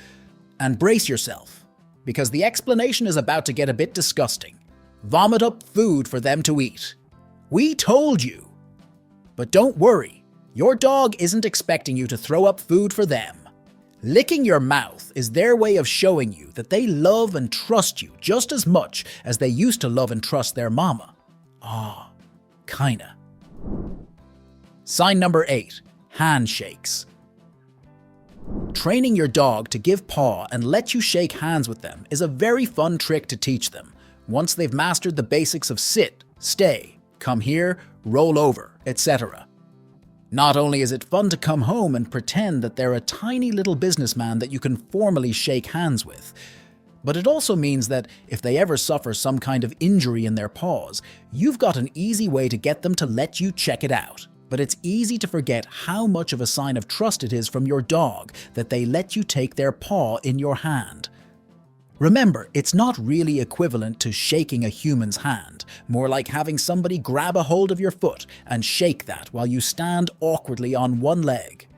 And brace yourself, because the explanation is about to get a bit disgusting. Vomit up food for them to eat. We told you. But don't worry, your dog isn't expecting you to throw up food for them. Licking your mouth is their way of showing you that they love and trust you just as much as they used to love and trust their mama. Kinda. Sign number 8. Handshakes. Training your dog to give paw and let you shake hands with them is a very fun trick to teach them, once they've mastered the basics of sit, stay, come here, roll over, etc. Not only is it fun to come home and pretend that they're a tiny little businessman that you can formally shake hands with, but it also means that if they ever suffer some kind of injury in their paws, you've got an easy way to get them to let you check it out. But it's easy to forget how much of a sign of trust it is from your dog that they let you take their paw in your hand. Remember, it's not really equivalent to shaking a human's hand, more like having somebody grab a hold of your foot and shake that while you stand awkwardly on one leg.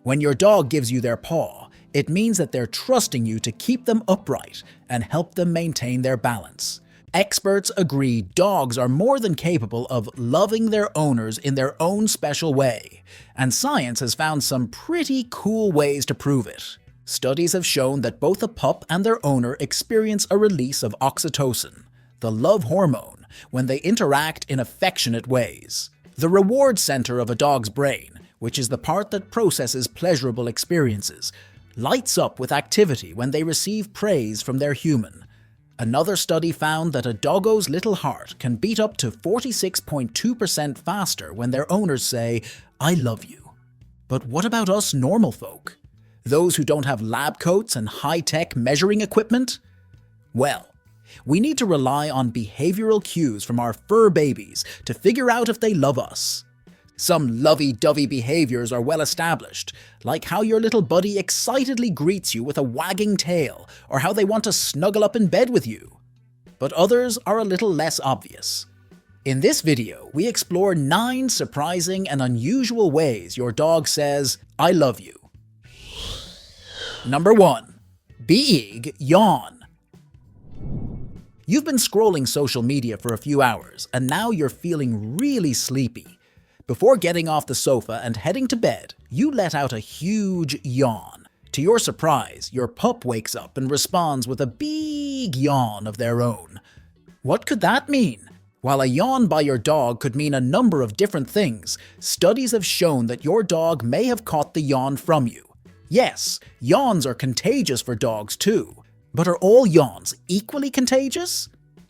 When your dog gives you their paw, it means that they're trusting you to keep them upright and help them maintain their balance. Experts agree dogs are more than capable of loving their owners in their own special way, and science has found some pretty cool ways to prove it. Studies have shown that both a pup and their owner experience a release of oxytocin, the love hormone, when they interact in affectionate ways. The reward center of a dog's brain, which is the part that processes pleasurable experiences, lights up with activity when they receive praise from their human. Another study found that a doggo's little heart can beat up to 46.2% faster when their owners say, "I love you." But what about us normal folk? Those who don't have lab coats and high-tech measuring equipment? Well, we need to rely on behavioral cues from our fur babies to figure out if they love us. Some lovey-dovey behaviors are well established, like how your little buddy excitedly greets you with a wagging tail, or how they want to snuggle up in bed with you. But others are a little less obvious. In this video, we explore 9 surprising and unusual ways your dog says, "I love you." Number 1. Big yawn. You've been scrolling social media for a few hours, and now you're feeling really sleepy. Before getting off the sofa and heading to bed, you let out a huge yawn. To your surprise, your pup wakes up and responds with a big yawn of their own. What could that mean? While a yawn by your dog could mean a number of different things, studies have shown that your dog may have caught the yawn from you. Yes, yawns are contagious for dogs too. But are all yawns equally contagious?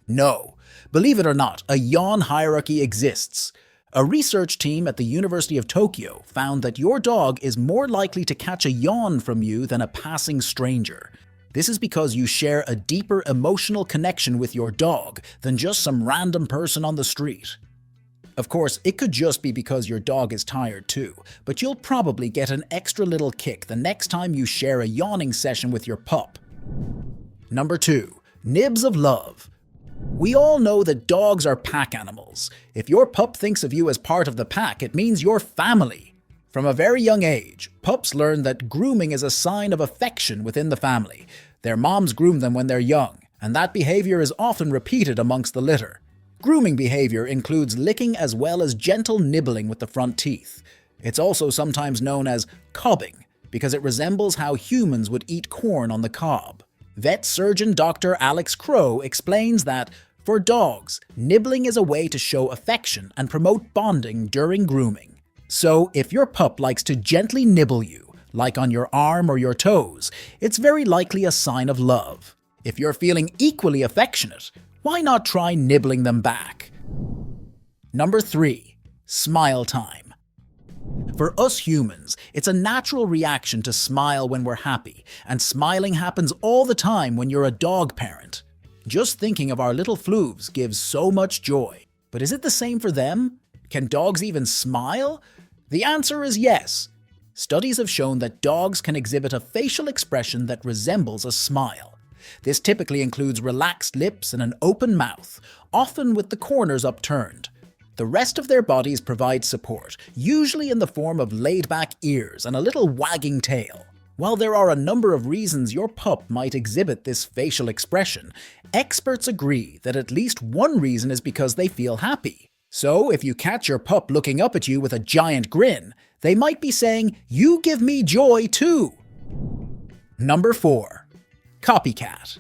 No. Believe it or not, a yawn hierarchy exists. A research team at the University of Tokyo found that your dog is more likely to catch a yawn from you than a passing stranger. This is because you share a deeper emotional connection with your dog than just some random person on the street. Of course, it could just be because your dog is tired too, but you'll probably get an extra little kick the next time you share a yawning session with your pup. Number 2. Nibs of love. We all know that dogs are pack animals. If your pup thinks of you as part of the pack, it means you're family. From a very young age, pups learn that grooming is a sign of affection within the family. Their moms groom them when they're young, and that behavior is often repeated amongst the litter. Grooming behavior includes licking as well as gentle nibbling with the front teeth. It's also sometimes known as cobbing, because it resembles how humans would eat corn on the cob. Vet surgeon Dr. Alex Crow explains that, for dogs, nibbling is a way to show affection and promote bonding during grooming. So, if your pup likes to gently nibble you, like on your arm or your toes, it's very likely a sign of love. If you're feeling equally affectionate, why not try nibbling them back? Number 3. Smile time. For us humans, it's a natural reaction to smile when we're happy, and smiling happens all the time when you're a dog parent. Just thinking of our little flooves gives so much joy. But is it the same for them? Can dogs even smile? The answer is yes. Studies have shown that dogs can exhibit a facial expression that resembles a smile. This typically includes relaxed lips and an open mouth, often with the corners upturned. The rest of their bodies provide support, usually in the form of laid-back ears and a little wagging tail. While there are a number of reasons your pup might exhibit this facial expression, experts agree that at least one reason is because they feel happy. So, if you catch your pup looking up at you with a giant grin, they might be saying, "You give me joy too." Number 4. Copycat.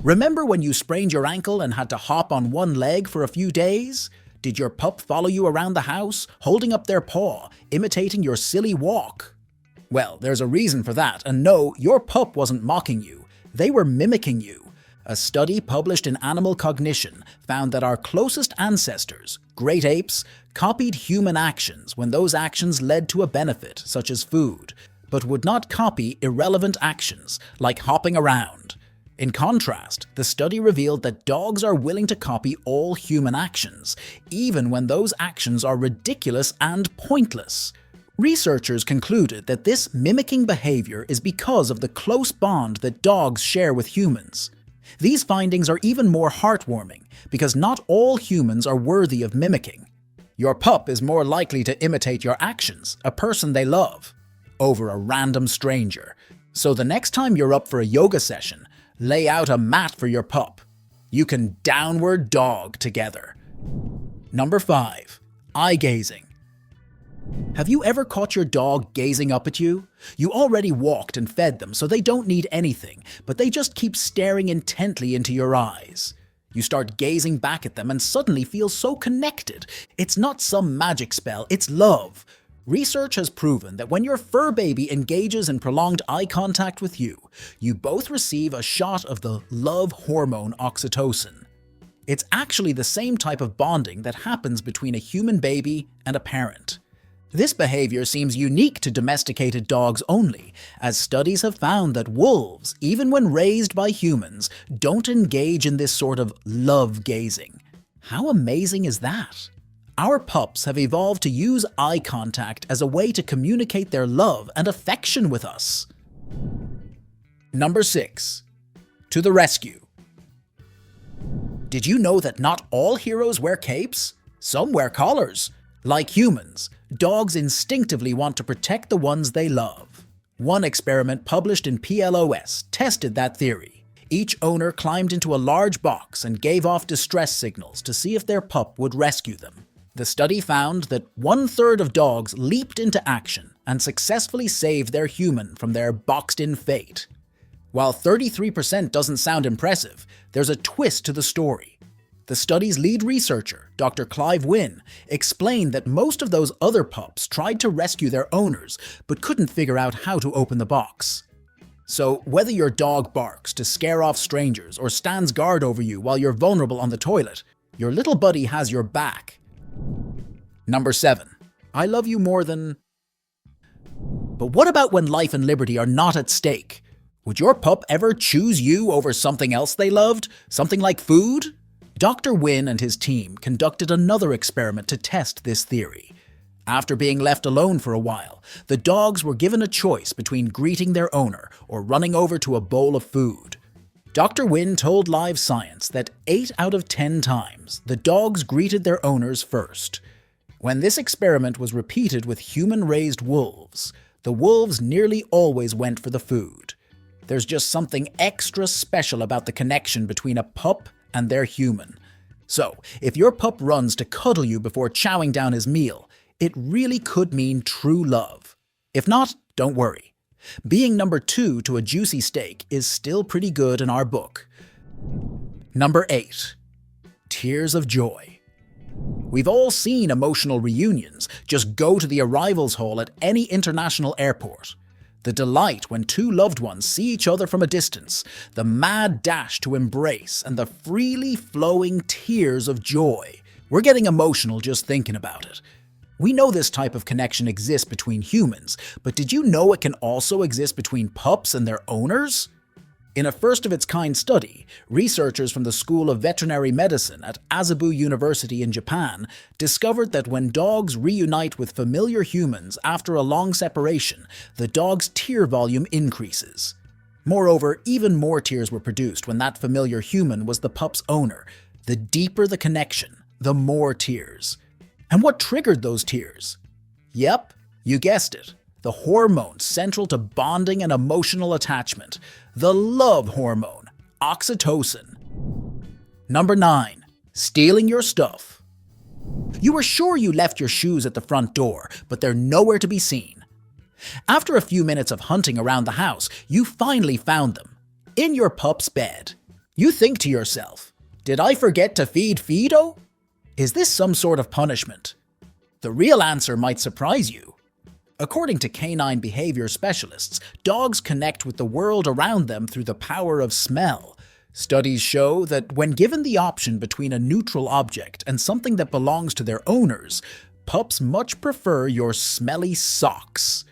Remember when you sprained your ankle and had to hop on one leg for a few days? Did your pup follow you around the house, holding up their paw, imitating your silly walk? Well, there's a reason for that, and no, your pup wasn't mocking you. They were mimicking you. A study published in Animal Cognition found that our closest ancestors, great apes, copied human actions when those actions led to a benefit, such as food, but would not copy irrelevant actions, like hopping around. In contrast, the study revealed that dogs are willing to copy all human actions, even when those actions are ridiculous and pointless. Researchers concluded that this mimicking behavior is because of the close bond that dogs share with humans. These findings are even more heartwarming, because not all humans are worthy of mimicking. Your pup is more likely to imitate your actions, a person they love, over a random stranger. So the next time you're up for a yoga session, lay out a mat for your pup. You can downward dog together. Number 5. Eye gazing. Have you ever caught your dog gazing up at you? You already walked and fed them, so they don't need anything, but they just keep staring intently into your eyes. You start gazing back at them and suddenly feel so connected. It's not some magic spell, it's love. Research has proven that when your fur baby engages in prolonged eye contact with you, you both receive a shot of the love hormone oxytocin. It's actually the same type of bonding that happens between a human baby and a parent. This behavior seems unique to domesticated dogs only, as studies have found that wolves, even when raised by humans, don't engage in this sort of love gazing. How amazing is that? Our pups have evolved to use eye contact as a way to communicate their love and affection with us. Number 6. To the rescue. Did you know that not all heroes wear capes? Some wear collars. Like humans, dogs instinctively want to protect the ones they love. One experiment published in PLOS tested that theory. Each owner climbed into a large box and gave off distress signals to see if their pup would rescue them. The study found that 1/3 of dogs leaped into action and successfully saved their human from their boxed-in fate. While 33% doesn't sound impressive, there's a twist to the story. The study's lead researcher, Dr. Clive Wynne, explained that most of those other pups tried to rescue their owners but couldn't figure out how to open the box. So, whether your dog barks to scare off strangers or stands guard over you while you're vulnerable on the toilet, your little buddy has your back. Number 7. I love you more than... But what about when life and liberty are not at stake? Would your pup ever choose you over something else they loved? Something like food? Dr. Wynne and his team conducted another experiment to test this theory. After being left alone for a while, the dogs were given a choice between greeting their owner or running over to a bowl of food. Dr. Wynne told Live Science that 8 out of 10 times, the dogs greeted their owners first. When this experiment was repeated with human-raised wolves, the wolves nearly always went for the food. There's just something extra special about the connection between a pup and their human. So, if your pup runs to cuddle you before chowing down his meal, it really could mean true love. If not, don't worry. Being number 2 to a juicy steak is still pretty good in our book. Number 8. Tears of joy. We've all seen emotional reunions. Just go to the arrivals hall at any international airport. The delight when two loved ones see each other from a distance, the mad dash to embrace, and the freely flowing tears of joy. We're getting emotional just thinking about it. We know this type of connection exists between humans, but did you know it can also exist between pups and their owners? In a first-of-its-kind study, researchers from the School of Veterinary Medicine at Asabu University in Japan discovered that when dogs reunite with familiar humans after a long separation, the dog's tear volume increases. Moreover, even more tears were produced when that familiar human was the pup's owner. The deeper the connection, the more tears. And what triggered those tears? Yep, you guessed it. The hormone central to bonding and emotional attachment, the love hormone, oxytocin. Number 9. Stealing your stuff. You were sure you left your shoes at the front door, but they're nowhere to be seen. After a few minutes of hunting around the house, you finally found them, in your pup's bed. You think to yourself, did I forget to feed Fido? Is this some sort of punishment? The real answer might surprise you. According to canine behavior specialists, dogs connect with the world around them through the power of smell. Studies show that when given the option between a neutral object and something that belongs to their owners, pups much prefer your smelly socks.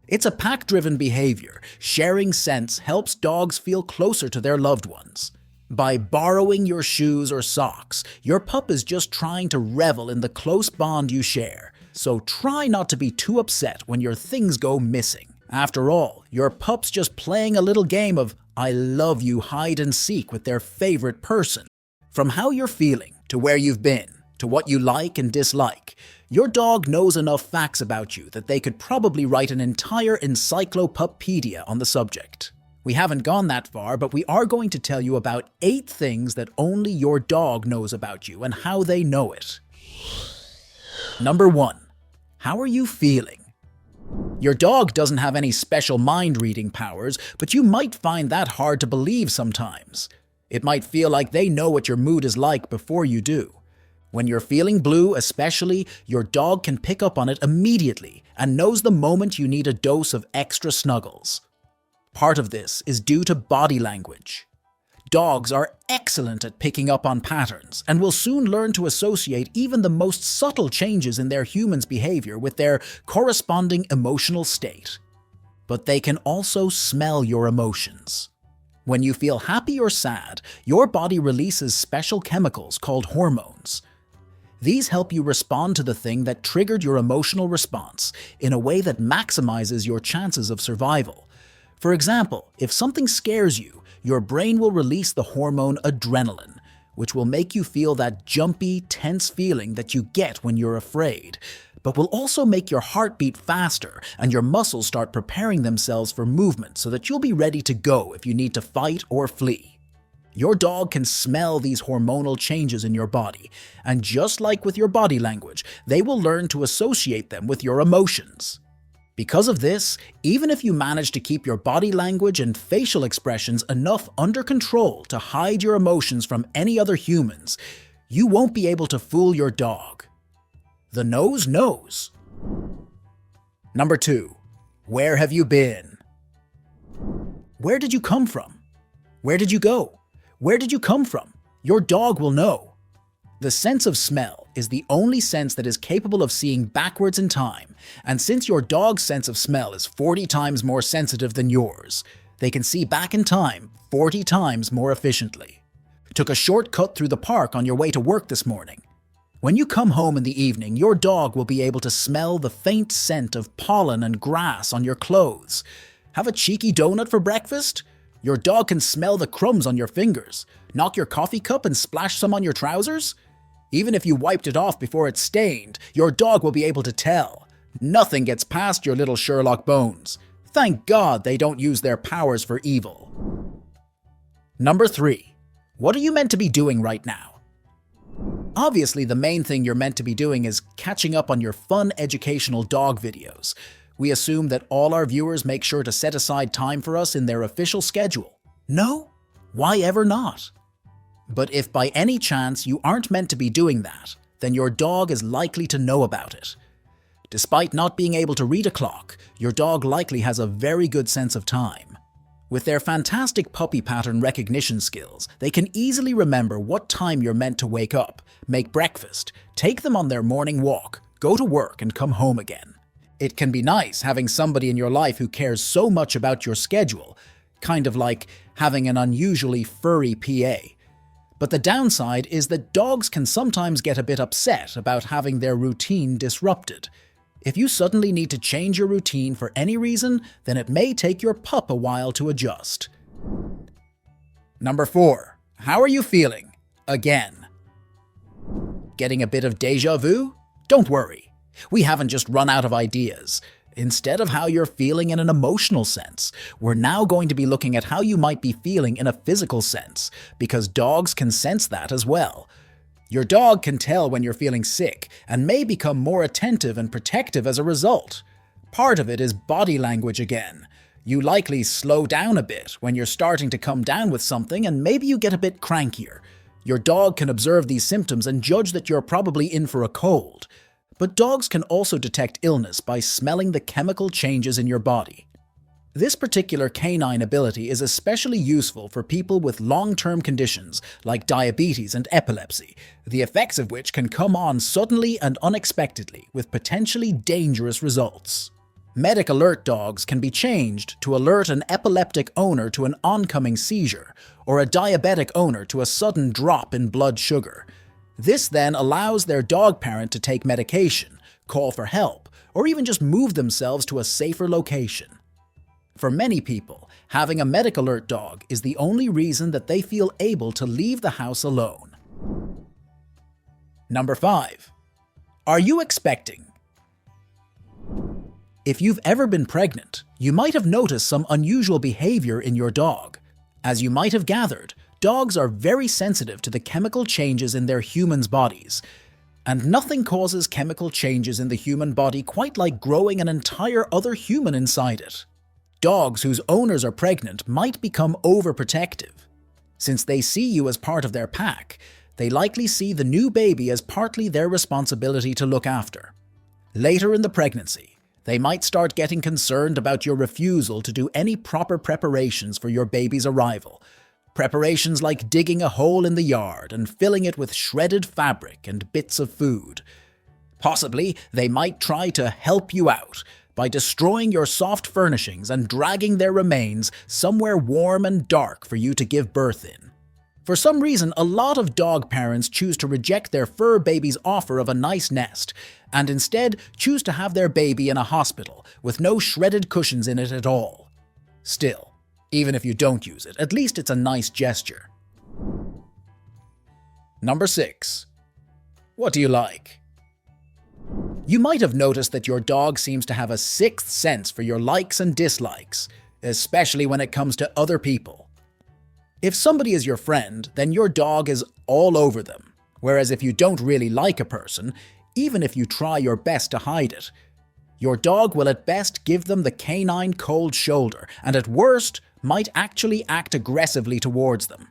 It's a pack-driven behavior. Sharing scents helps dogs feel closer to their loved ones. By borrowing your shoes or socks, your pup is just trying to revel in the close bond you share. So try not to be too upset when your things go missing. After all, your pup's just playing a little game of I love you hide and seek with their favorite person. From how you're feeling, to where you've been, to what you like and dislike, your dog knows enough facts about you that they could probably write an entire encyclopedia on the subject. We haven't gone that far, but we are going to tell you about 8 things that only your dog knows about you and how they know it. Number 1. How are you feeling? Your dog doesn't have any special mind-reading powers, but you might find that hard to believe sometimes. It might feel like they know what your mood is like before you do. When you're feeling blue especially, your dog can pick up on it immediately and knows the moment you need a dose of extra snuggles. Part of this is due to body language. Dogs are excellent at picking up on patterns and will soon learn to associate even the most subtle changes in their human's behavior with their corresponding emotional state. But they can also smell your emotions. When you feel happy or sad, your body releases special chemicals called hormones. These help you respond to the thing that triggered your emotional response in a way that maximizes your chances of survival. For example, if something scares you, your brain will release the hormone adrenaline, which will make you feel that jumpy, tense feeling that you get when you're afraid, but will also make your heart beat faster and your muscles start preparing themselves for movement so that you'll be ready to go if you need to fight or flee. Your dog can smell these hormonal changes in your body, and just like with your body language, they will learn to associate them with your emotions. Because of this, even if you manage to keep your body language and facial expressions enough under control to hide your emotions from any other humans, You won't be able to fool your dog. The nose knows. Number 2. Where have you been? Where did you come from? Where did you go? Where did you come from? Your dog will know. The sense of smell is the only sense that is capable of seeing backwards in time, and since your dog's sense of smell is 40 times more sensitive than yours, they can see back in time 40 times more efficiently. Took a shortcut through the park on your way to work this morning. When you come home in the evening, your dog will be able to smell the faint scent of pollen and grass on your clothes. Have a cheeky donut for breakfast? Your dog can smell the crumbs on your fingers. Knock your coffee cup and splash some on your trousers? Even if you wiped it off before it's stained, your dog will be able to tell. Nothing gets past your little Sherlock Bones. Thank God they don't use their powers for evil. Number 3. What are you meant to be doing right now? Obviously, the main thing you're meant to be doing is catching up on your fun educational dog videos. We assume that all our viewers make sure to set aside time for us in their official schedule. No? Why ever not? But if by any chance you aren't meant to be doing that, then your dog is likely to know about it. Despite not being able to read a clock, your dog likely has a very good sense of time. With their fantastic puppy pattern recognition skills, they can easily remember what time you're meant to wake up, make breakfast, take them on their morning walk, go to work, and come home again. It can be nice having somebody in your life who cares so much about your schedule, kind of like having an unusually furry PA. But the downside is that dogs can sometimes get a bit upset about having their routine disrupted. If you suddenly need to change your routine for any reason, then it may take your pup a while to adjust. Number 4. How are you feeling? Again. Getting a bit of déjà vu? Don't worry. We haven't just run out of ideas. Instead of how you're feeling in an emotional sense, we're now going to be looking at how you might be feeling in a physical sense, because dogs can sense that as well. Your dog can tell when you're feeling sick and may become more attentive and protective as a result. Part of it is body language again. You likely slow down a bit when you're starting to come down with something, and maybe you get a bit crankier. Your dog can observe these symptoms and judge that you're probably in for a cold. But dogs can also detect illness by smelling the chemical changes in your body. This particular canine ability is especially useful for people with long-term conditions like diabetes and epilepsy, the effects of which can come on suddenly and unexpectedly with potentially dangerous results. Medic alert dogs can be changed to alert an epileptic owner to an oncoming seizure, or a diabetic owner to a sudden drop in blood sugar. This then allows their dog parent to take medication, call for help, or even just move themselves to a safer location. For many people, having a medic alert dog is the only reason that they feel able to leave the house alone. Number 5. Are you expecting? If you've ever been pregnant, you might have noticed some unusual behavior in your dog. As you might have gathered, dogs are very sensitive to the chemical changes in their humans' bodies. And nothing causes chemical changes in the human body quite like growing an entire other human inside it. Dogs whose owners are pregnant might become overprotective. Since they see you as part of their pack, they likely see the new baby as partly their responsibility to look after. Later in the pregnancy, they might start getting concerned about your refusal to do any proper preparations for your baby's arrival. Preparations like digging a hole in the yard and filling it with shredded fabric and bits of food. Possibly, they might try to help you out by destroying your soft furnishings and dragging their remains somewhere warm and dark for you to give birth in. For some reason, a lot of dog parents choose to reject their fur baby's offer of a nice nest, and instead choose to have their baby in a hospital with no shredded cushions in it at all. Still, even if you don't use it, at least it's a nice gesture. Number 6. What do you like? You might have noticed that your dog seems to have a sixth sense for your likes and dislikes, especially when it comes to other people. If somebody is your friend, then your dog is all over them, whereas if you don't really like a person, even if you try your best to hide it, your dog will at best give them the canine cold shoulder, and at worst, might actually act aggressively towards them.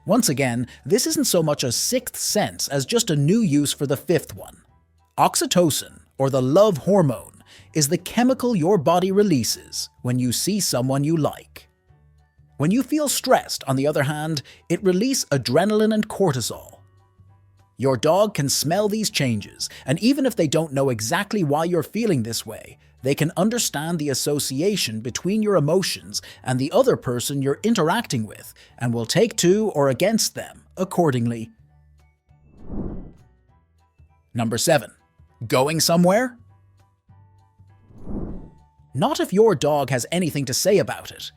Once again, this isn't so much a sixth sense as just a new use for the fifth one. Oxytocin, or the love hormone, is the chemical your body releases when you see someone you like. When you feel stressed, on the other hand, it releases adrenaline and cortisol. Your dog can smell these changes, and even if they don't know exactly why you're feeling this way, they can understand the association between your emotions and the other person you're interacting with and will take to or against them accordingly. Number 7. Going somewhere? Not if your dog has anything to say about it.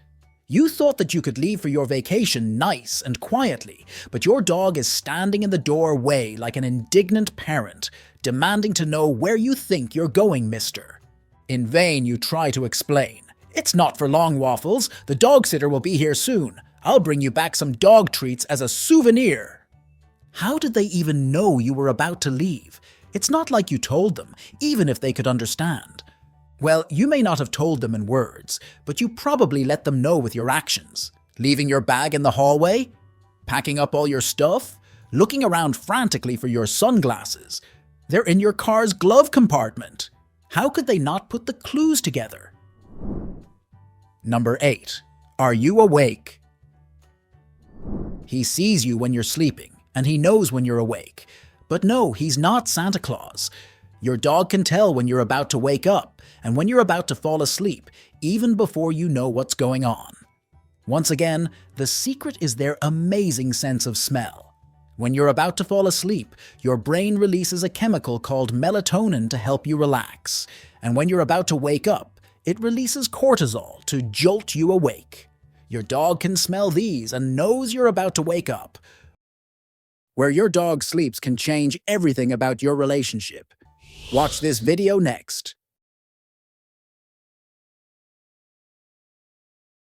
You thought that you could leave for your vacation nice and quietly, but your dog is standing in the doorway like an indignant parent, demanding to know where you think you're going, mister. In vain you try to explain. It's not for long, Waffles. The dog sitter will be here soon. I'll bring you back some dog treats as a souvenir. How did they even know you were about to leave? It's not like you told them, even if they could understand. Well, you may not have told them in words, but you probably let them know with your actions. Leaving your bag in the hallway? Packing up all your stuff? Looking around frantically for your sunglasses? They're in your car's glove compartment. How could they not put the clues together? Number 8. Are you awake? He sees you when you're sleeping, and he knows when you're awake. But no, he's not Santa Claus. Your dog can tell when you're about to wake up and when you're about to fall asleep, even before you know what's going on. Once again, the secret is their amazing sense of smell. When you're about to fall asleep, your brain releases a chemical called melatonin to help you relax. And when you're about to wake up, it releases cortisol to jolt you awake. Your dog can smell these and knows you're about to wake up. Where your dog sleeps can change everything about your relationship. Watch this video next.